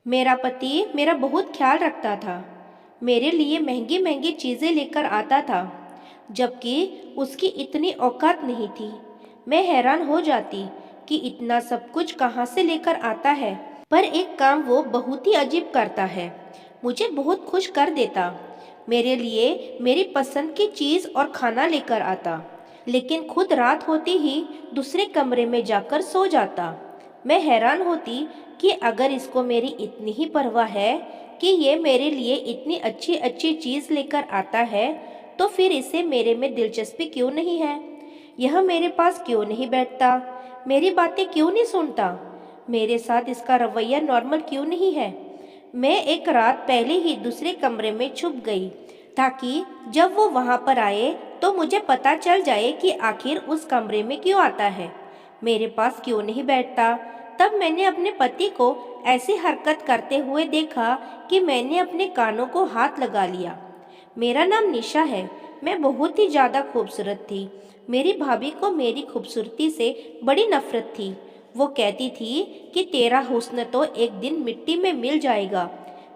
मेरा पति मेरा बहुत ख्याल रखता था। मेरे लिए महंगी महंगी चीज़ें लेकर आता था, जबकि उसकी इतनी औकात नहीं थी। मैं हैरान हो जाती कि इतना सब कुछ कहाँ से लेकर आता है। पर एक काम वो बहुत ही अजीब करता है, मुझे बहुत खुश कर देता। मेरे लिए मेरी पसंद की चीज़ और खाना लेकर आता, लेकिन खुद रात होते ही दूसरे कमरे में जाकर सो जाता। मैं हैरान होती कि अगर इसको मेरी इतनी ही परवाह है कि ये मेरे लिए इतनी अच्छी अच्छी चीज़ लेकर आता है, तो फिर इसे मेरे में दिलचस्पी क्यों नहीं है? यह मेरे पास क्यों नहीं बैठता? मेरी बातें क्यों नहीं सुनता? मेरे साथ इसका रवैया नॉर्मल क्यों नहीं है? मैं एक रात पहले ही दूसरे कमरे में छुप गई, ताकि जब वो वहाँ पर आए तो मुझे पता चल जाए कि आखिर उस कमरे में क्यों आता है, मेरे पास क्यों नहीं बैठता। तब मैंने अपने पति को ऐसी हरकत करते हुए देखा कि मैंने अपने कानों को हाथ लगा लिया। मेरा नाम निशा है। मैं बहुत ही ज़्यादा खूबसूरत थी। मेरी भाभी को मेरी खूबसूरती से बड़ी नफरत थी। वो कहती थी कि तेरा हुस्न तो एक दिन मिट्टी में मिल जाएगा।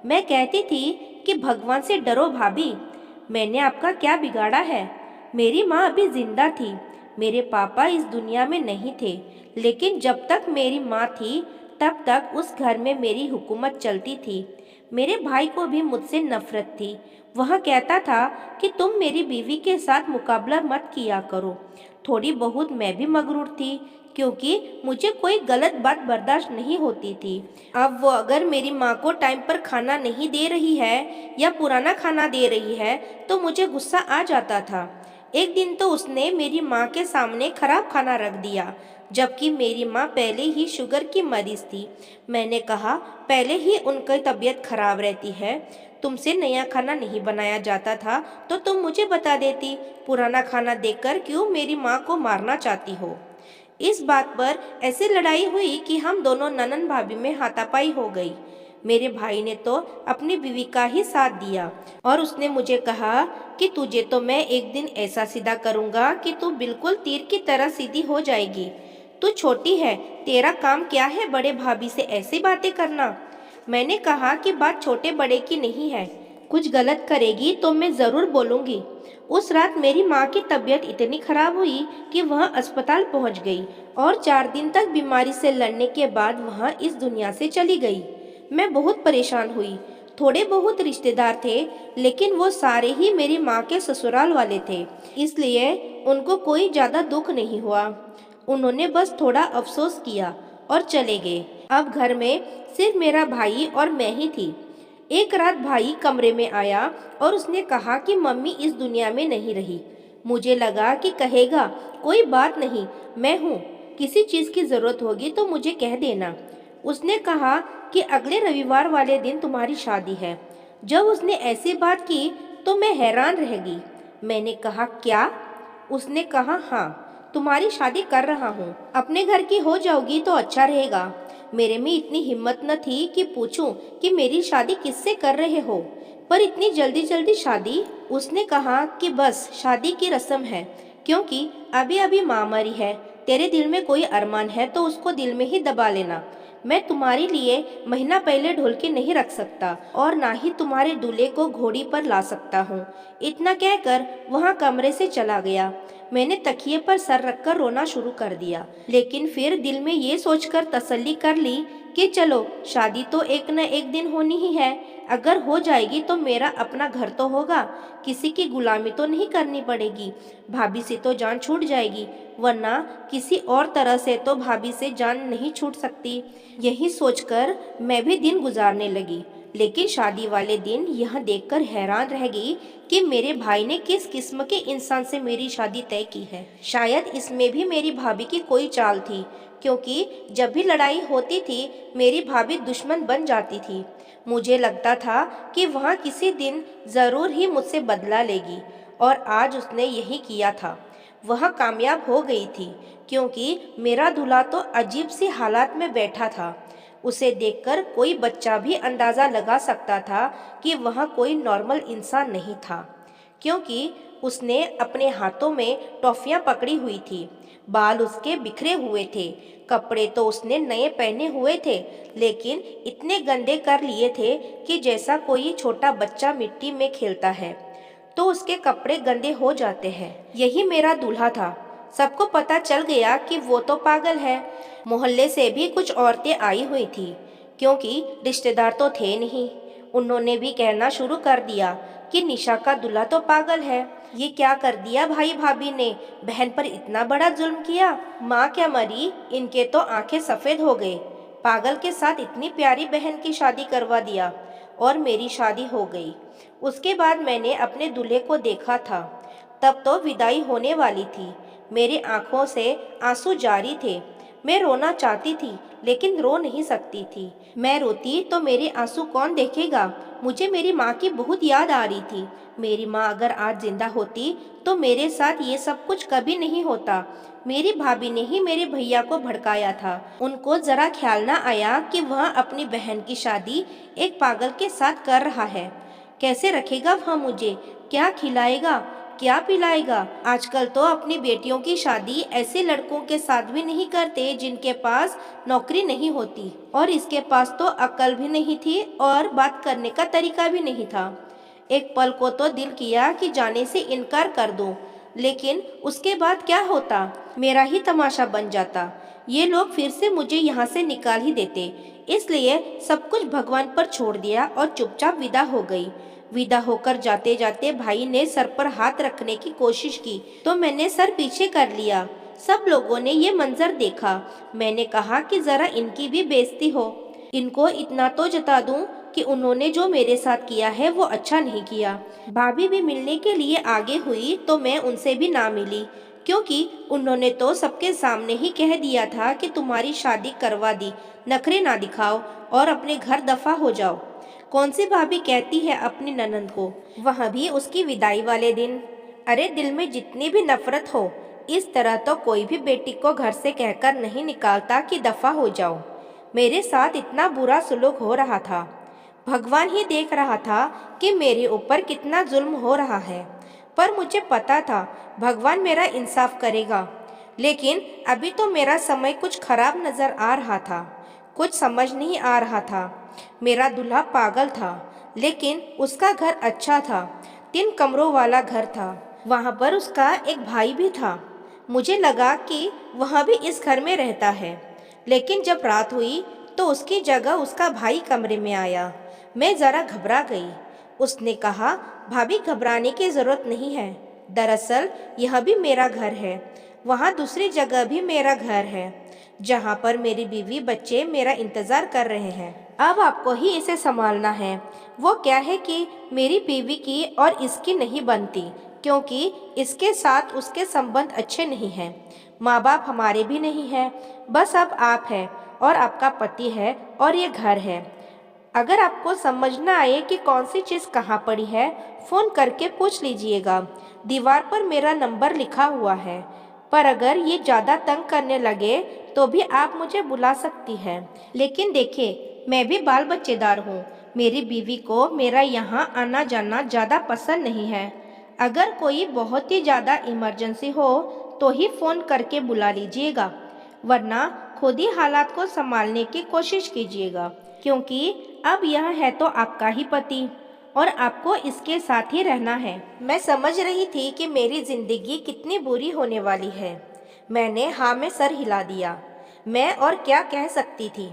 मैं कहती थी कि भगवान से डरो भाभी, मैंने आपका क्या बिगाड़ा है? मेरी माँ अभी जिंदा थी। मेरे पापा इस दुनिया में नहीं थे, लेकिन जब तक मेरी माँ थी तब तक उस घर में मेरी हुकूमत चलती थी। मेरे भाई को भी मुझसे नफरत थी। वह कहता था कि तुम मेरी बीवी के साथ मुकाबला मत किया करो। थोड़ी बहुत मैं भी मगरूर थी, क्योंकि मुझे कोई गलत बात बर्दाश्त नहीं होती थी। अब वो अगर मेरी माँ को टाइम पर खाना नहीं दे रही है या पुराना खाना दे रही है तो मुझे गुस्सा आ जाता था। एक दिन तो उसने मेरी माँ के सामने खराब खाना रख दिया, जबकि मेरी माँ पहले ही शुगर की मरीज थी। मैंने कहा, पहले ही उनकी तबीयत खराब रहती है, तुमसे नया खाना नहीं बनाया जाता था तो तुम मुझे बता देती। पुराना खाना देकर क्यों मेरी माँ को मारना चाहती हो? इस बात पर ऐसे लड़ाई हुई कि हम दोनों ननन भाभी में हाथापाई हो गई। मेरे भाई ने तो अपनी बीवी का ही साथ दिया और उसने मुझे कहा कि तुझे तो मैं एक दिन ऐसा सीधा करूँगा कि तू बिल्कुल तीर की तरह सीधी हो जाएगी। तू छोटी है, तेरा काम क्या है बड़े भाभी से ऐसी बातें करना? मैंने कहा कि बात छोटे बड़े की नहीं है, कुछ गलत करेगी तो मैं ज़रूर बोलूँगी। उस रात मेरी माँ की तबीयत इतनी खराब हुई कि वह अस्पताल पहुँच गई और 4 दिन तक बीमारी से लड़ने के बाद वह इस दुनिया से चली गई। मैं बहुत परेशान हुई। थोड़े बहुत रिश्तेदार थे, लेकिन वो सारे ही मेरी माँ के ससुराल वाले थे, इसलिए उनको कोई ज़्यादा दुख नहीं हुआ। उन्होंने बस थोड़ा अफसोस किया और चले गए। अब घर में सिर्फ मेरा भाई और मैं ही थी। एक रात भाई कमरे में आया और उसने कहा कि मम्मी इस दुनिया में नहीं रही। मुझे लगा कि कहेगा कोई बात नहीं, मैं हूँ, किसी चीज़ की ज़रूरत होगी तो मुझे कह देना। उसने कहा कि अगले रविवार वाले दिन तुम्हारी शादी है। जब उसने ऐसी बात की तो मैं हैरान रह गई। मैंने कहा, क्या? उसने कहा, हाँ, तुम्हारी शादी कर रहा हूँ, अपने घर की हो जाओगी तो अच्छा रहेगा। मेरे में इतनी हिम्मत न थी कि पूछूं कि मेरी शादी किससे कर रहे हो, पर इतनी जल्दी जल्दी शादी? उसने कहा कि बस शादी की रस्म है, क्योंकि अभी अभी माँ मरी है। तेरे दिल में कोई अरमान है तो उसको दिल में ही दबा लेना। मैं तुम्हारे लिए महीना पहले ढोल के नहीं रख सकता और ना ही तुम्हारे दूल्हे को घोड़ी पर ला सकता हूँ। इतना कहकर वहाँ कमरे से चला गया। मैंने तकिए पर सर रखकर रोना शुरू कर दिया, लेकिन फिर दिल में ये सोचकर तसल्ली कर ली कि चलो, शादी तो एक न एक दिन होनी ही है। अगर हो जाएगी तो मेरा अपना घर तो होगा, किसी की गुलामी तो नहीं करनी पड़ेगी। भाभी से तो जान छूट जाएगी, वरना किसी और तरह से तो भाभी से जान नहीं छूट सकती। यही सोचकर मैं भी दिन गुजारने लगी, लेकिन शादी वाले दिन यह देखकर हैरान रह गई कि मेरे भाई ने किस किस्म के इंसान से मेरी शादी तय की है। शायद इसमें भी मेरी भाभी की कोई चाल थी, क्योंकि जब भी लड़ाई होती थी मेरी भाभी दुश्मन बन जाती थी। मुझे लगता था कि वह किसी दिन ज़रूर ही मुझसे बदला लेगी, और आज उसने यही किया था। वह कामयाब हो गई थी, क्योंकि मेरा दूल्हा तो अजीब सी हालात में बैठा था। उसे देखकर कोई बच्चा भी अंदाज़ा लगा सकता था कि वह कोई नॉर्मल इंसान नहीं था, क्योंकि उसने अपने हाथों में टॉफ़ियाँ पकड़ी हुई थी। बाल उसके बिखरे हुए थे, कपड़े तो उसने नए पहने हुए थे, लेकिन इतने गंदे कर लिए थे कि जैसा कोई छोटा बच्चा मिट्टी में खेलता है तो उसके कपड़े गंदे हो जाते हैं। यही मेरा दूल्हा था। सबको पता चल गया कि वो तो पागल है। मोहल्ले से भी कुछ औरतें आई हुई थी, क्योंकि रिश्तेदार तो थे नहीं। उन्होंने भी कहना शुरू कर दिया कि निशा का दूल्हा तो पागल है। ये क्या कर दिया भाई भाभी ने, बहन पर इतना बड़ा जुल्म किया। माँ क्या मरी, इनके तो आंखें सफ़ेद हो गए। पागल के साथ इतनी प्यारी बहन की शादी करवा दिया और मेरी शादी हो गई। उसके बाद मैंने अपने दूल्हे को देखा था, तब तो विदाई होने वाली थी। मेरी आंखों से आंसू जारी थे। मैं रोना चाहती थी लेकिन रो नहीं सकती थी। मैं रोती तो मेरे आंसू कौन देखेगा। मुझे मेरी माँ की बहुत याद आ रही थी। मेरी माँ अगर आज जिंदा होती तो मेरे साथ ये सब कुछ कभी नहीं होता। मेरी भाभी ने ही मेरे भैया को भड़काया था। उनको जरा ख्याल ना आया कि वह अपनी बहन की शादी एक पागल के साथ कर रहा है। कैसे रखेगा वह मुझे, क्या खिलाएगा, क्या पिलाएगा। आजकल तो अपनी बेटियों की शादी ऐसे लड़कों के साथ भी नहीं करते जिनके पास नौकरी नहीं होती, और इसके पास तो अक्ल भी नहीं थी और बात करने का तरीका भी नहीं था। एक पल को तो दिल किया कि जाने से इनकार कर दूं, लेकिन उसके बाद क्या होता, मेरा ही तमाशा बन जाता। ये लोग फिर से मुझे यहाँ से निकाल ही देते। इसलिए सब कुछ भगवान पर छोड़ दिया और चुपचाप विदा हो गई। विदा होकर जाते जाते भाई ने सर पर हाथ रखने की कोशिश की तो मैंने सर पीछे कर लिया। सब लोगों ने ये मंजर देखा। मैंने कहा कि जरा इनकी भी बेइज्जती हो, इनको इतना तो जता दूं कि उन्होंने जो मेरे साथ किया है वो अच्छा नहीं किया। भाभी भी मिलने के लिए आगे हुई तो मैं उनसे भी ना मिली, क्योंकि उन्होंने तो सबके सामने ही कह दिया था कि तुम्हारी शादी करवा दी, नखरे ना दिखाओ और अपने घर दफा हो जाओ। कौन सी भाभी कहती है अपनी ननंद को, वह भी उसकी विदाई वाले दिन। अरे दिल में जितनी भी नफरत हो, इस तरह तो कोई भी बेटी को घर से कहकर नहीं निकालता कि दफा हो जाओ। मेरे साथ इतना बुरा सुलूक हो रहा था। भगवान ही देख रहा था कि मेरे ऊपर कितना जुल्म हो रहा है, पर मुझे पता था भगवान मेरा इंसाफ करेगा। लेकिन अभी तो मेरा समय कुछ खराब नजर आ रहा था। कुछ समझ नहीं आ रहा था। मेरा दूल्हा पागल था, लेकिन उसका घर अच्छा था। 3 कमरों वाला घर था। वहाँ पर उसका एक भाई भी था। मुझे लगा कि वह भी इस घर में रहता है, लेकिन जब रात हुई तो उसकी जगह उसका भाई कमरे में आया। मैं ज़रा घबरा गई। उसने कहा, भाभी घबराने की ज़रूरत नहीं है। दरअसल यह भी मेरा घर है। वहाँ दूसरी जगह भी मेरा घर है, जहाँ पर मेरी बीवी बच्चे मेरा इंतज़ार कर रहे हैं। अब आपको ही इसे संभालना है। वो क्या है कि मेरी बीवी की और इसकी नहीं बनती, क्योंकि इसके साथ उसके संबंध अच्छे नहीं हैं। माँ बाप हमारे भी नहीं हैं, बस अब आप हैं और आपका पति है और ये घर है। अगर आपको समझ न आए कि कौन सी चीज़ कहाँ पड़ी है, फ़ोन करके पूछ लीजिएगा। दीवार पर मेरा नंबर लिखा हुआ है, पर अगर ये ज़्यादा तंग करने लगे तो भी आप मुझे बुला सकती हैं। लेकिन देखिए, मैं भी बाल बच्चेदार हूँ। मेरी बीवी को मेरा यहाँ आना जाना ज़्यादा पसंद नहीं है। अगर कोई बहुत ही ज़्यादा इमरजेंसी हो तो ही फ़ोन करके बुला लीजिएगा, वरना खुद ही हालात को संभालने की कोशिश कीजिएगा, क्योंकि अब यह है तो आपका ही पति और आपको इसके साथ ही रहना है। मैं समझ रही थी कि मेरी जिंदगी कितनी बुरी होने वाली है। मैंने हाँ में सर हिला दिया। मैं और क्या कह सकती थी।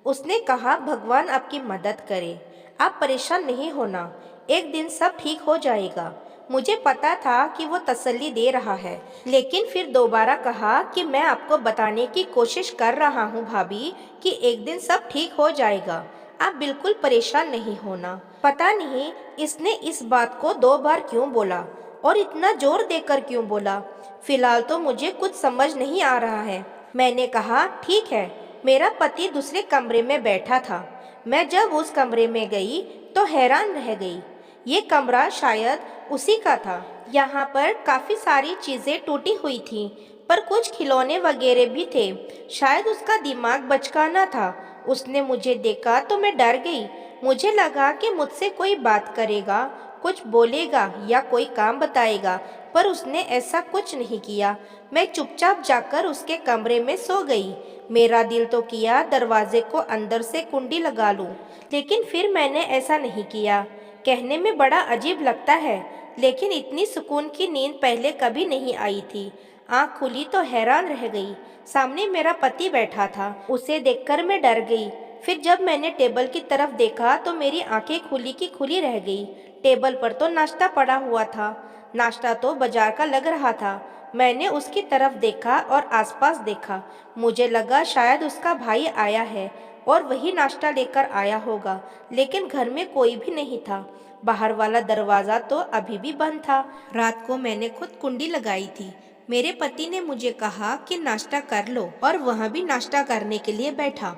उसने कहा, भगवान आपकी मदद करे, आप परेशान नहीं होना, एक दिन सब ठीक हो जाएगा। मुझे पता था कि वो तसल्ली दे रहा है, लेकिन फिर दोबारा कहा कि मैं आपको बताने की कोशिश कर रहा हूँ भाभी कि एक दिन सब ठीक हो जाएगा, आप बिल्कुल परेशान नहीं होना। पता नहीं इसने इस बात को 2 बार क्यों बोला और इतना जोर देकर क्यों बोला। फिलहाल तो मुझे कुछ समझ नहीं आ रहा है। मैंने कहा, ठीक है। मेरा पति दूसरे कमरे में बैठा था। मैं जब उस कमरे में गई तो हैरान रह गई। ये कमरा शायद उसी का था। यहाँ पर काफ़ी सारी चीज़ें टूटी हुई थीं, पर कुछ खिलौने वगैरह भी थे। शायद उसका दिमाग बचकाना था। उसने मुझे देखा तो मैं डर गई। मुझे लगा कि मुझसे कोई बात करेगा, कुछ बोलेगा या कोई काम बताएगा, पर उसने ऐसा कुछ नहीं किया। मैं चुपचाप जाकर उसके कमरे में सो गई। मेरा दिल तो किया दरवाजे को अंदर से कुंडी लगा लूं, लेकिन फिर मैंने ऐसा नहीं किया। कहने में बड़ा अजीब लगता है, लेकिन इतनी सुकून की नींद पहले कभी नहीं आई थी। आँख खुली तो हैरान रह गई। सामने मेरा पति बैठा था। उसे देखकर मैं डर गई। फिर जब मैंने टेबल की तरफ देखा तो मेरी आंखें खुली की खुली रह गई। टेबल पर तो नाश्ता पड़ा हुआ था। नाश्ता तो बाजार का लग रहा था। मैंने उसकी तरफ देखा और आसपास देखा। मुझे लगा शायद उसका भाई आया है और वही नाश्ता लेकर आया होगा, लेकिन घर में कोई भी नहीं था। बाहर वाला दरवाज़ा तो अभी भी बंद था। रात को मैंने खुद कुंडी लगाई थी। मेरे पति ने मुझे कहा कि नाश्ता कर लो, और वह भी नाश्ता करने के लिए बैठा।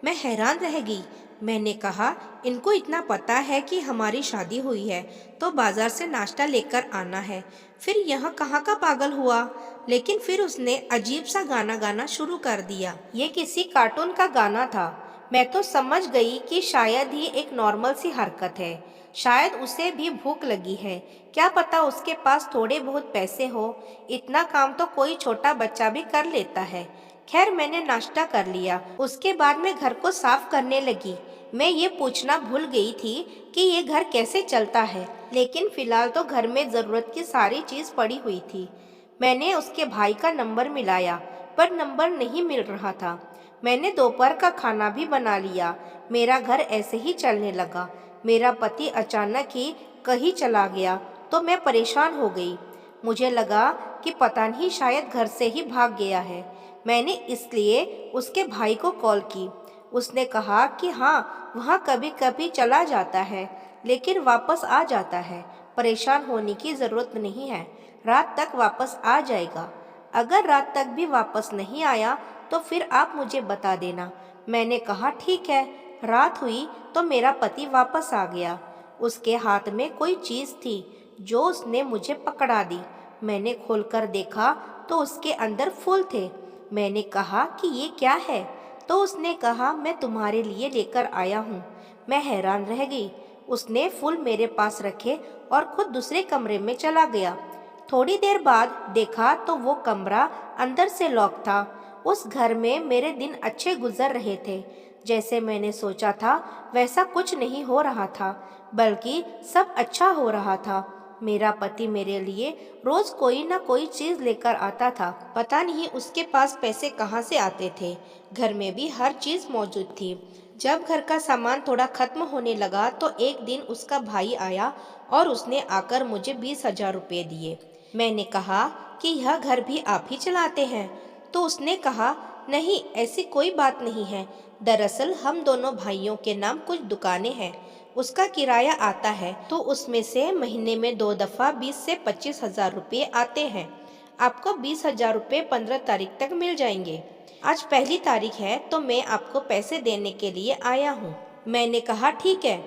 मैं हैरान रह गई। मैंने कहा, इनको इतना पता है कि हमारी शादी हुई है तो बाजार से नाश्ता लेकर आना है, फिर यह कहाँ का पागल हुआ। लेकिन फिर उसने अजीब सा गाना गाना शुरू कर दिया। ये किसी कार्टून का गाना था। मैं तो समझ गई कि शायद ही एक नॉर्मल सी हरकत है। शायद उसे भी भूख लगी है। क्या पता उसके पास थोड़े बहुत पैसे हो। इतना काम तो कोई छोटा बच्चा भी कर लेता है। खैर, मैंने नाश्ता कर लिया। उसके बाद मैं घर को साफ करने लगी। मैं ये पूछना भूल गई थी कि ये घर कैसे चलता है, लेकिन फिलहाल तो घर में ज़रूरत की सारी चीज़ पड़ी हुई थी। मैंने उसके भाई का नंबर मिलाया, पर नंबर नहीं मिल रहा था। मैंने दोपहर का खाना भी बना लिया। मेरा घर ऐसे ही चलने लगा। मेरा पति अचानक ही कहीं चला गया तो मैं परेशान हो गई। मुझे लगा कि पता नहीं शायद घर से ही भाग गया है। मैंने इसलिए उसके भाई को कॉल की। उसने कहा कि हाँ, वहाँ कभी कभी चला जाता है, लेकिन वापस आ जाता है। परेशान होने की ज़रूरत नहीं है, रात तक वापस आ जाएगा। अगर रात तक भी वापस नहीं आया तो फिर आप मुझे बता देना। मैंने कहा ठीक है। रात हुई तो मेरा पति वापस आ गया। उसके हाथ में कोई चीज़ थी जो उसने मुझे पकड़ा दी। मैंने खोलकर देखा तो उसके अंदर फूल थे। मैंने कहा कि ये क्या है? तो उसने कहा, मैं तुम्हारे लिए लेकर आया हूँ। मैं हैरान रह गई। उसने फूल मेरे पास रखे और खुद दूसरे कमरे में चला गया। थोड़ी देर बाद देखा तो वो कमरा अंदर से लॉक था। उस घर में मेरे दिन अच्छे गुजर रहे थे। जैसे मैंने सोचा था वैसा कुछ नहीं हो रहा था, बल्कि सब अच्छा हो रहा था। मेरा पति मेरे लिए रोज कोई ना कोई चीज लेकर आता था। पता नहीं उसके पास पैसे कहाँ से आते थे। घर में भी हर चीज मौजूद थी। जब घर का सामान थोड़ा खत्म होने लगा तो एक दिन उसका भाई आया और उसने आकर मुझे 20,000 रुपये दिए। मैंने कहा कि यह घर भी आप ही चलाते हैं? तो उसने कहा, नहीं, ऐसी कोई बात नहीं है। दरअसल हम दोनों भाइयों के नाम कुछ दुकानें हैं। उसका किराया आता है तो उसमें से महीने में 2 दफ़ा 20 से 25,000 रुपये आते हैं। आपको 20,000 रुपये 15 तारीख तक मिल जाएंगे। आज पहली तारीख है तो मैं आपको पैसे देने के लिए आया हूँ। मैंने कहा ठीक है।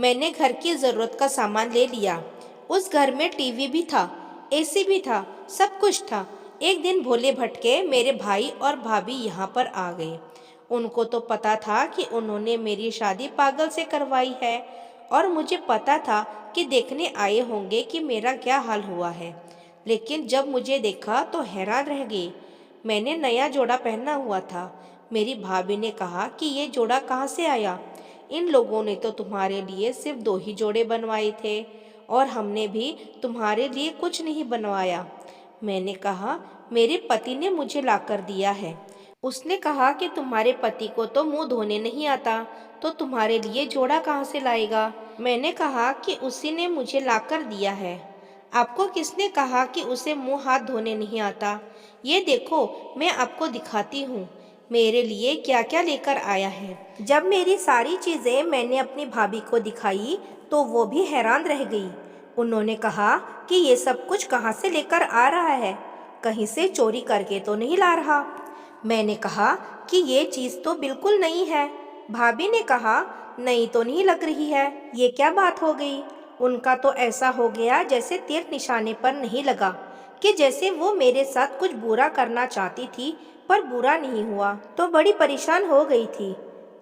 मैंने घर की ज़रूरत का सामान ले लिया। उस घर में टीवी भी था, एसी भी था, सब कुछ था। एक दिन भोले भटके मेरे भाई और भाभी यहाँ पर आ गए। उनको तो पता था कि उन्होंने मेरी शादी पागल से करवाई है, और मुझे पता था कि देखने आए होंगे कि मेरा क्या हाल हुआ है। लेकिन जब मुझे देखा तो हैरान रह गई। मैंने नया जोड़ा पहना हुआ था। मेरी भाभी ने कहा कि ये जोड़ा कहाँ से आया? इन लोगों ने तो तुम्हारे लिए सिर्फ 2 ही जोड़े बनवाए थे, और हमने भी तुम्हारे लिए कुछ नहीं बनवाया। मैंने कहा, मेरे पति ने मुझे लाकर दिया है। उसने कहा कि तुम्हारे पति को तो मुंह धोने नहीं आता, तो तुम्हारे लिए जोड़ा कहाँ से लाएगा? मैंने कहा कि उसी ने मुझे लाकर दिया है। आपको किसने कहा कि उसे मुंह हाथ धोने नहीं आता? ये देखो, मैं आपको दिखाती हूँ मेरे लिए क्या क्या लेकर आया है। जब मेरी सारी चीज़ें मैंने अपनी भाभी को दिखाई तो वो भी हैरान रह गई। उन्होंने कहा कि ये सब कुछ कहाँ से लेकर आ रहा है? कहीं से चोरी करके तो नहीं ला रहा? मैंने कहा कि ये चीज़ तो बिल्कुल नहीं है। भाभी ने कहा, नई तो नहीं लग रही है। ये क्या बात हो गई? उनका तो ऐसा हो गया जैसे तीर निशाने पर नहीं लगा, कि जैसे वो मेरे साथ कुछ बुरा करना चाहती थी, पर बुरा नहीं हुआ। तो बड़ी परेशान हो गई थी।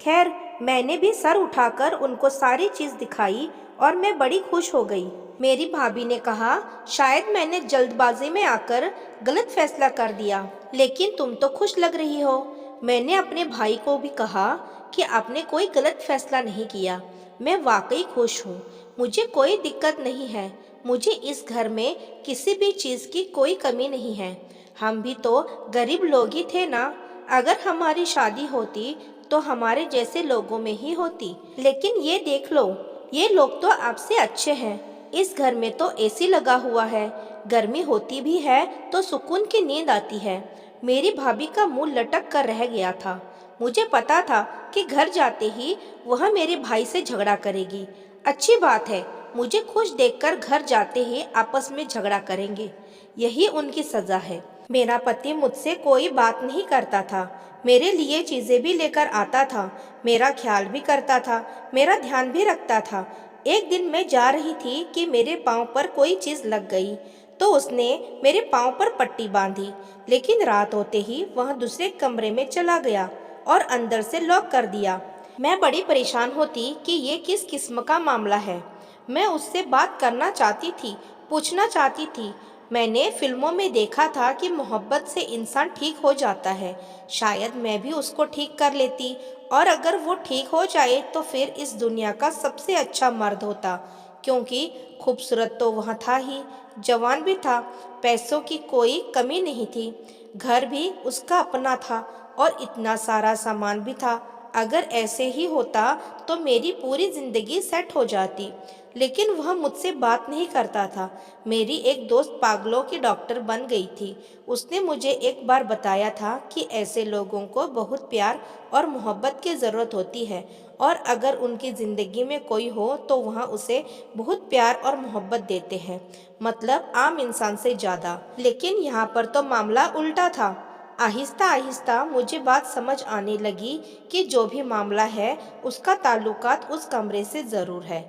खैर, मैंने भी सर उठाकर उनको सारी चीज़ दिखाई और मैं बड़ी खुश हो गई। मेरी भाभी ने कहा, शायद मैंने जल्दबाजी में आकर गलत फैसला कर दिया, लेकिन तुम तो खुश लग रही हो। मैंने अपने भाई को भी कहा कि आपने कोई गलत फैसला नहीं किया, मैं वाकई खुश हूँ, मुझे कोई दिक्कत नहीं है, मुझे इस घर में किसी भी चीज़ की कोई कमी नहीं है। हम भी तो गरीब लोग ही थे ना, अगर हमारी शादी होती तो हमारे जैसे लोगों में ही होती। लेकिन ये देख लो, ये लोग तो आपसे अच्छे हैं। इस घर में तो एसी लगा हुआ है, गर्मी होती भी है तो सुकून की नींद आती है। मेरी भाभी का मुंह लटक कर रह गया था। मुझे पता था कि घर जाते ही वह मेरे भाई से झगड़ा करेगी। अच्छी बात है, मुझे खुश देखकर घर जाते ही आपस में झगड़ा करेंगे, यही उनकी सजा है। मेरा पति मुझसे कोई बात नहीं करता था, मेरे लिए चीज़ें भी लेकर आता था, मेरा ख्याल भी करता था, मेरा ध्यान भी रखता था। एक दिन मैं जा रही थी कि मेरे पाँव पर कोई चीज़ लग गई तो उसने मेरे पाँव पर पट्टी बांधी, लेकिन रात होते ही वह दूसरे कमरे में चला गया और अंदर से लॉक कर दिया। मैं बड़ी परेशान होती कि ये किस किस्म का मामला है। मैं उससे बात करना चाहती थी, पूछना चाहती थी। मैंने फिल्मों में देखा था कि मोहब्बत से इंसान ठीक हो जाता है, शायद मैं भी उसको ठीक कर लेती, और अगर वो ठीक हो जाए तो फिर इस दुनिया का सबसे अच्छा मर्द होता, क्योंकि खूबसूरत तो वह था ही, जवान भी था, पैसों की कोई कमी नहीं थी, घर भी उसका अपना था और इतना सारा सामान भी था। अगर ऐसे ही होता तो मेरी पूरी ज़िंदगी सेट हो जाती, लेकिन वह मुझसे बात नहीं करता था। मेरी एक दोस्त पागलों की डॉक्टर बन गई थी। उसने मुझे एक बार बताया था कि ऐसे लोगों को बहुत प्यार और मोहब्बत की ज़रूरत होती है, और अगर उनकी ज़िंदगी में कोई हो तो वह उसे बहुत प्यार और मोहब्बत देते हैं, मतलब आम इंसान से ज़्यादा। लेकिन यहाँ पर तो मामला उल्टा था। आहिस्ता आहिस्ता मुझे बात समझ आने लगी कि जो भी मामला है उसका ताल्लुकात उस कमरे से ज़रूर है,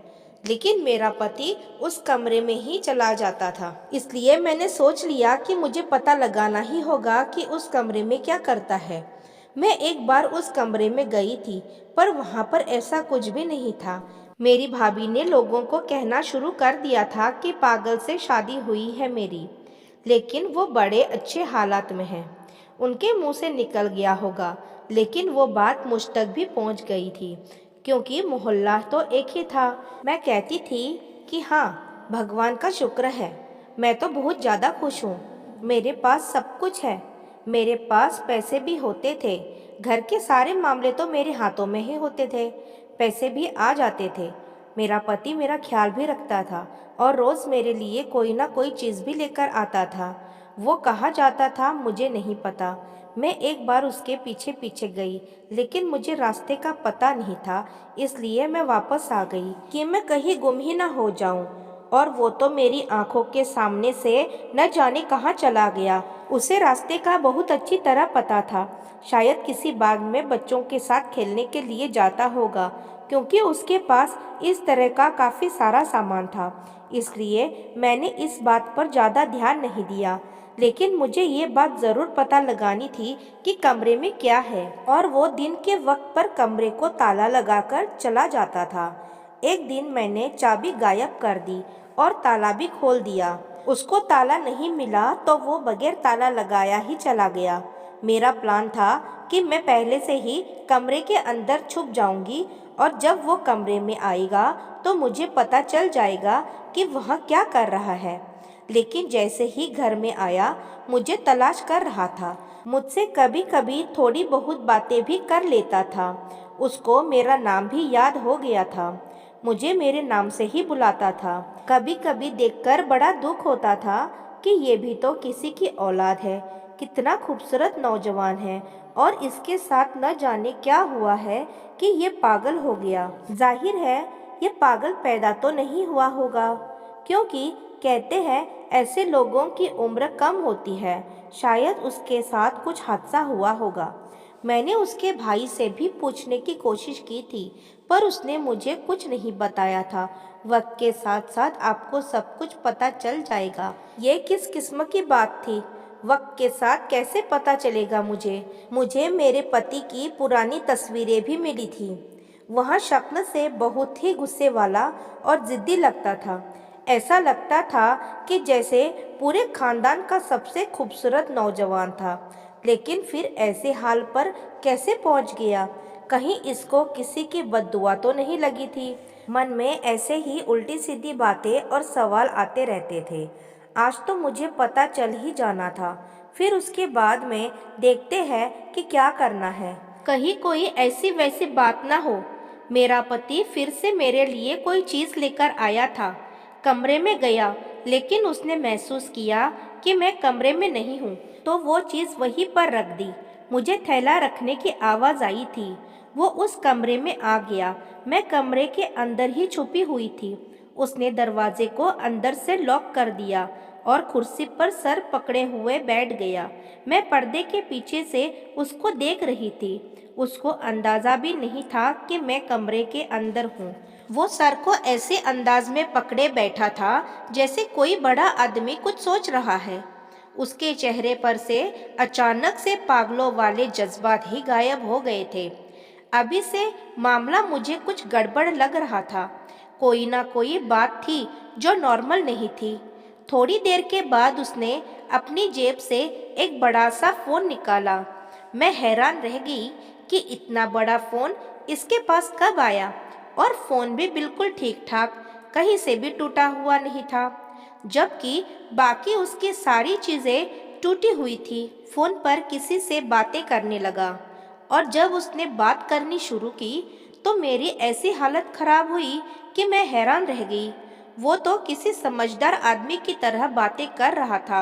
लेकिन मेरा पति उस कमरे में ही चला जाता था। इसलिए मैंने सोच लिया कि मुझे पता लगाना ही होगा कि उस कमरे में क्या करता है। मैं एक बार उस कमरे में गई थी, पर वहाँ पर ऐसा कुछ भी नहीं था। मेरी भाभी ने लोगों को कहना शुरू कर दिया था कि पागल से शादी हुई है मेरी, लेकिन वो बड़े अच्छे हालात में हैं। उनके मुंह से निकल गया होगा, लेकिन वो बात मुझ तक भी पहुंच गई थी, क्योंकि मोहल्ला तो एक ही था। मैं कहती थी कि हाँ, भगवान का शुक्र है, मैं तो बहुत ज़्यादा खुश हूँ, मेरे पास सब कुछ है, मेरे पास पैसे भी होते थे, घर के सारे मामले तो मेरे हाथों में ही होते थे, पैसे भी आ जाते थे, मेरा पति मेरा ख्याल भी रखता था और रोज़ मेरे लिए कोई ना कोई चीज़ भी लेकर आता था। वो कहाँ जाता था मुझे नहीं पता। मैं एक बार उसके पीछे पीछे गई, लेकिन मुझे रास्ते का पता नहीं था, इसलिए मैं वापस आ गई कि मैं कहीं गुम ही ना हो जाऊं। और वो तो मेरी आंखों के सामने से न जाने कहाँ चला गया। उसे रास्ते का बहुत अच्छी तरह पता था, शायद किसी बाग में बच्चों के साथ खेलने के लिए जाता होगा, क्योंकि उसके पास इस तरह का काफ़ी सारा सामान था। इसलिए मैंने इस बात पर ज़्यादा ध्यान नहीं दिया, लेकिन मुझे ये बात ज़रूर पता लगानी थी कि कमरे में क्या है, और वो दिन के वक्त पर कमरे को ताला लगाकर चला जाता था। एक दिन मैंने चाबी गायब कर दी और ताला भी खोल दिया। उसको ताला नहीं मिला तो वो बगैर ताला लगाया ही चला गया। मेरा प्लान था कि मैं पहले से ही कमरे के अंदर छुप जाऊंगी, और जब वो कमरे में आएगा तो मुझे पता चल जाएगा कि वह क्या कर रहा है। लेकिन जैसे ही घर में आया, मुझे तलाश कर रहा था। मुझसे कभी कभी थोड़ी बहुत बातें भी कर लेता था। उसको मेरा नाम भी याद हो गया था, मुझे मेरे नाम से ही बुलाता था। कभी कभी देखकर बड़ा दुख होता था कि ये भी तो किसी की औलाद है, कितना खूबसूरत नौजवान है, और इसके साथ न जाने क्या हुआ है कि ये पागल हो गया। जाहिर है ये पागल पैदा तो नहीं हुआ होगा, क्योंकि कहते हैं ऐसे लोगों की उम्र कम होती है, शायद उसके साथ कुछ हादसा हुआ होगा। मैंने उसके भाई से भी पूछने की कोशिश की थी, पर उसने मुझे कुछ नहीं बताया था। वक्त के साथ साथ आपको सब कुछ पता चल जाएगा। ये किस किस्म की बात थी? वक्त के साथ कैसे पता चलेगा मुझे? मुझे मेरे पति की पुरानी तस्वीरें भी मिली थी। वह शक्ल से बहुत ही गुस्से वाला और ज़िद्दी लगता था। ऐसा लगता था कि जैसे पूरे खानदान का सबसे खूबसूरत नौजवान था। लेकिन फिर ऐसे हाल पर कैसे पहुंच गया? कहीं इसको किसी की बद्दुआ तो नहीं लगी थी? मन में ऐसे ही उल्टी सीधी बातें और सवाल आते रहते थे। आज तो मुझे पता चल ही जाना था, फिर उसके बाद में देखते हैं कि क्या करना है। कहीं कोई ऐसी वैसी बात ना हो। मेरा पति फिर से मेरे लिए कोई चीज़ लेकर आया था। कमरे में गया, लेकिन उसने महसूस किया कि मैं कमरे में नहीं हूँ, तो वो चीज़ वहीं पर रख दी। मुझे थैला रखने की आवाज़ आई थी। वो उस कमरे में आ गया। मैं कमरे के अंदर ही छुपी हुई थी। उसने दरवाजे को अंदर से लॉक कर दिया और कुर्सी पर सर पकड़े हुए बैठ गया। मैं पर्दे के पीछे से उसको देख रही थी। उसको अंदाज़ा भी नहीं था कि मैं कमरे के अंदर हूँ। वो सर को ऐसे अंदाज में पकड़े बैठा था जैसे कोई बड़ा आदमी कुछ सोच रहा है। उसके चेहरे पर से अचानक से पागलों वाले जज्बात ही गायब हो गए थे। अभी से मामला मुझे कुछ गड़बड़ लग रहा था। कोई ना कोई बात थी जो नॉर्मल नहीं थी। थोड़ी देर के बाद उसने अपनी जेब से एक बड़ा सा फ़ोन निकाला। मैं हैरान रह गई कि इतना बड़ा फ़ोन इसके पास कब आया, और फ़ोन भी बिल्कुल ठीक ठाक, कहीं से भी टूटा हुआ नहीं था, जबकि बाकी उसकी सारी चीज़ें टूटी हुई थी। फ़ोन पर किसी से बातें करने लगा, और जब उसने बात करनी शुरू की तो मेरी ऐसी हालत खराब हुई कि मैं हैरान रह गई। वो तो किसी समझदार आदमी की तरह बातें कर रहा था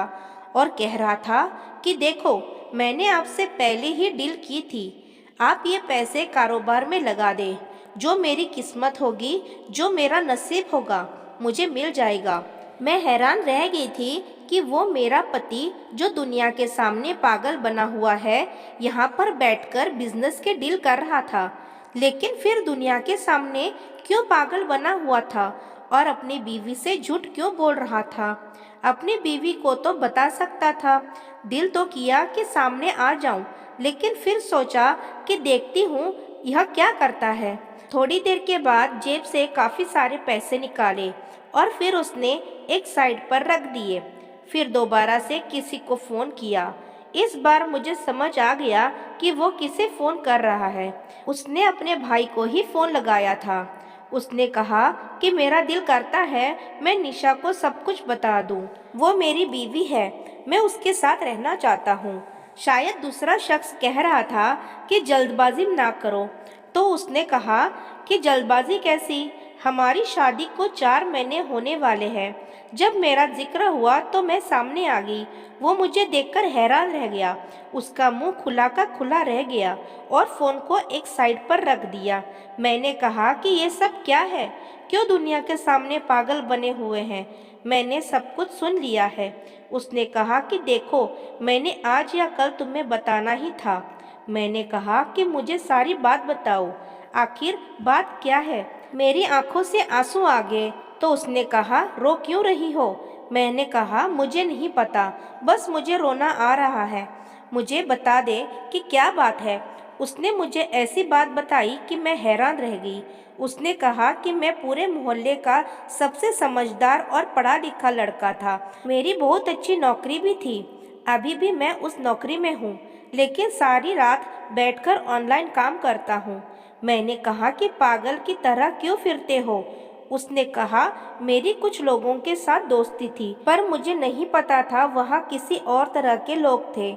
और कह रहा था कि देखो, मैंने आपसे पहले ही डील की थी। आप ये पैसे कारोबार में लगा दें। जो मेरी किस्मत होगी, जो मेरा नसीब होगा, मुझे मिल जाएगा। मैं हैरान रह गई थी कि वो मेरा पति, जो दुनिया के सामने पागल बना हुआ है, यहाँ पर बैठकर बिजनेस के डील कर रहा था। लेकिन फिर दुनिया के सामने क्यों पागल बना हुआ था और अपनी बीवी से झूठ क्यों बोल रहा था? अपनी बीवी को तो बता सकता था। दिल तो किया कि सामने आ जाऊं, लेकिन फिर सोचा कि देखती हूँ यह क्या करता है। थोड़ी देर के बाद जेब से काफ़ी सारे पैसे निकाले और फिर उसने एक साइड पर रख दिए। फिर दोबारा से किसी को फ़ोन किया। इस बार मुझे समझ आ गया कि वो किसे फ़ोन कर रहा है। उसने अपने भाई को ही फ़ोन लगाया था। उसने कहा कि मेरा दिल करता है मैं निशा को सब कुछ बता दूं। वो मेरी बीवी है, मैं उसके साथ रहना चाहता हूँ। शायद दूसरा शख्स कह रहा था कि जल्दबाजी ना करो, तो उसने कहा कि जल्दबाजी कैसी, हमारी शादी को 4 महीने होने वाले हैं। जब मेरा जिक्र हुआ तो मैं सामने आ गई। वो मुझे देखकर हैरान रह गया। उसका मुंह खुला का खुला रह गया और फ़ोन को एक साइड पर रख दिया। मैंने कहा कि ये सब क्या है? क्यों दुनिया के सामने पागल बने हुए हैं? मैंने सब कुछ सुन लिया है। उसने कहा कि देखो, मैंने आज या कल तुम्हें बताना ही था। मैंने कहा कि मुझे सारी बात बताओ, आखिर बात क्या है? मेरी आंखों से आंसू आ गए। तो उसने कहा, रो क्यों रही हो? मैंने कहा, मुझे नहीं पता, बस मुझे रोना आ रहा है। मुझे बता दे कि क्या बात है। उसने मुझे ऐसी बात बताई कि मैं हैरान रह गई। उसने कहा कि मैं पूरे मोहल्ले का सबसे समझदार और पढ़ा लिखा लड़का था। मेरी बहुत अच्छी नौकरी भी थी। अभी भी मैं उस नौकरी में हूँ, लेकिन सारी रात बैठकर ऑनलाइन काम करता हूँ। मैंने कहा कि पागल की तरह क्यों फिरते हो? उसने कहा, मेरी कुछ लोगों के साथ दोस्ती थी, पर मुझे नहीं पता था वहाँ किसी और तरह के लोग थे।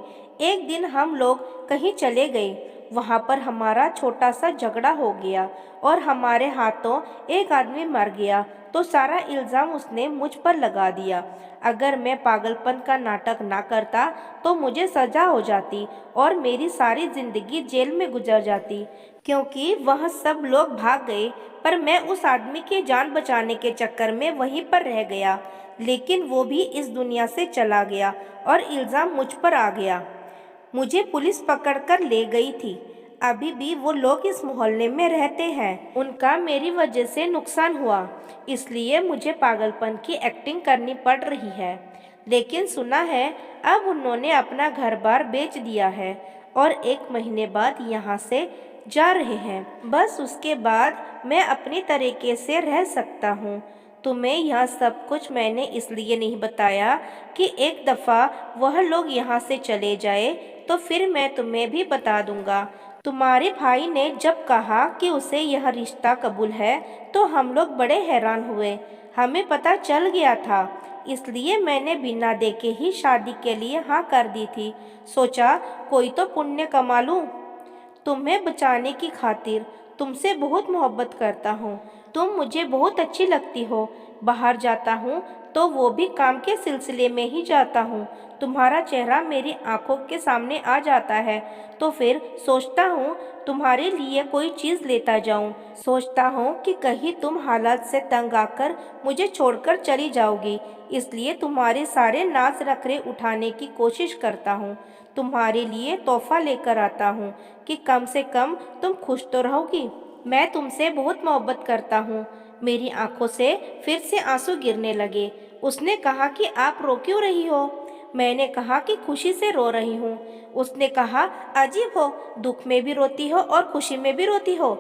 एक दिन हम लोग कहीं चले गए, वहाँ पर हमारा छोटा सा झगड़ा हो गया और हमारे हाथों एक आदमी मर गया, तो सारा इल्ज़ाम उसने मुझ पर लगा दिया। अगर मैं पागलपन का नाटक ना करता तो मुझे सज़ा हो जाती और मेरी सारी ज़िंदगी जेल में गुजर जाती, क्योंकि वह सब लोग भाग गए, पर मैं उस आदमी की जान बचाने के चक्कर में वहीं पर रह गया। लेकिन वो भी इस दुनिया से चला गया और इल्ज़ाम मुझ पर आ गया। मुझे पुलिस पकड़कर ले गई थी। अभी भी वो लोग इस मोहल्ले में रहते हैं। उनका मेरी वजह से नुकसान हुआ, इसलिए मुझे पागलपन की एक्टिंग करनी पड़ रही है। लेकिन सुना है अब उन्होंने अपना घर बार बेच दिया है और 1 महीने बाद यहाँ से जा रहे हैं। बस उसके बाद मैं अपनी तरीके से रह सकता हूँ। तुम्हें यह सब कुछ मैंने इसलिए नहीं बताया कि एक दफ़ा वह लोग यहाँ से चले जाए तो फिर मैं तुम्हें भी बता दूंगा। तुम्हारे भाई ने जब कहा कि उसे यह रिश्ता कबूल है तो हम लोग बड़े हैरान हुए। हमें पता चल गया था, इसलिए मैंने बिना देखे ही शादी के लिए हाँ कर दी थी। सोचा कोई तो पुण्य कमा लूँ। तुम्हें बचाने की खातिर तुमसे बहुत मोहब्बत करता हूँ। तुम मुझे बहुत अच्छी लगती हो। बाहर जाता हूँ तो वो भी काम के सिलसिले में ही जाता हूँ। तुम्हारा चेहरा मेरी आंखों के सामने आ जाता है तो फिर सोचता हूँ तुम्हारे लिए कोई चीज़ लेता जाऊँ। सोचता हूँ कि कहीं तुम हालात से तंग आकर मुझे छोड़कर चली जाओगी, इसलिए तुम्हारे सारे नाज नखरे उठाने की कोशिश करता हूँ। तुम्हारे लिए तोहफा लेकर आता हूँ कि कम से कम तुम खुश तो रहोगी। मैं तुमसे बहुत मोहब्बत करता हूँ। मेरी आंखों से फिर से आंसू गिरने लगे। उसने कहा कि आप रो क्यों रही हो? मैंने कहा कि खुशी से रो रही हूँ। उसने कहा अजीब हो, दुख में भी रोती हो और खुशी में भी रोती हो।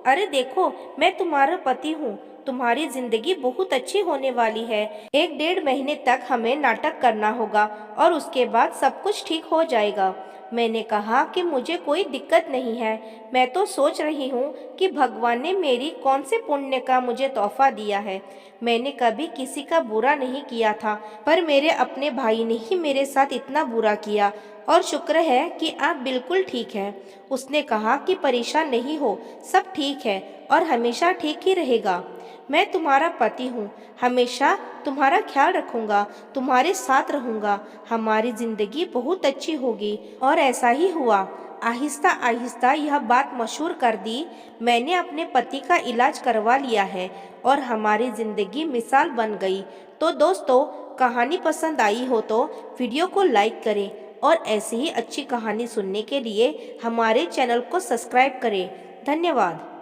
अरे देखो, मैं तुम्हारा पति हूँ। तुम्हारी जिंदगी बहुत अच्छी होने वाली है। 1-1.5 महीने तक हमें नाटक करना होगा और उसके बाद सब कुछ ठीक हो जाएगा। मैंने कहा कि मुझे कोई दिक्कत नहीं है। मैं तो सोच रही हूँ कि भगवान ने मेरी कौन से पुण्य का मुझे तोहफा दिया है। मैंने कभी किसी का बुरा नहीं किया था, पर मेरे अपने भाई ने ही मेरे साथ इतना बुरा किया। और शुक्र है कि आप बिल्कुल ठीक हैं। उसने कहा कि परेशान नहीं हो, सब ठीक है और हमेशा ठीक ही रहेगा। मैं तुम्हारा पति हूँ, हमेशा तुम्हारा ख्याल रखूंगा, तुम्हारे साथ रहूंगा। हमारी जिंदगी बहुत अच्छी होगी। और ऐसा ही हुआ। आहिस्ता आहिस्ता यह बात मशहूर कर दी। मैंने अपने पति का इलाज करवा लिया है और हमारी ज़िंदगी मिसाल बन गई। तो दोस्तों, कहानी पसंद आई हो तो वीडियो को लाइक करें और ऐसी ही अच्छी कहानी सुनने के लिए हमारे चैनल को सब्सक्राइब करें। धन्यवाद।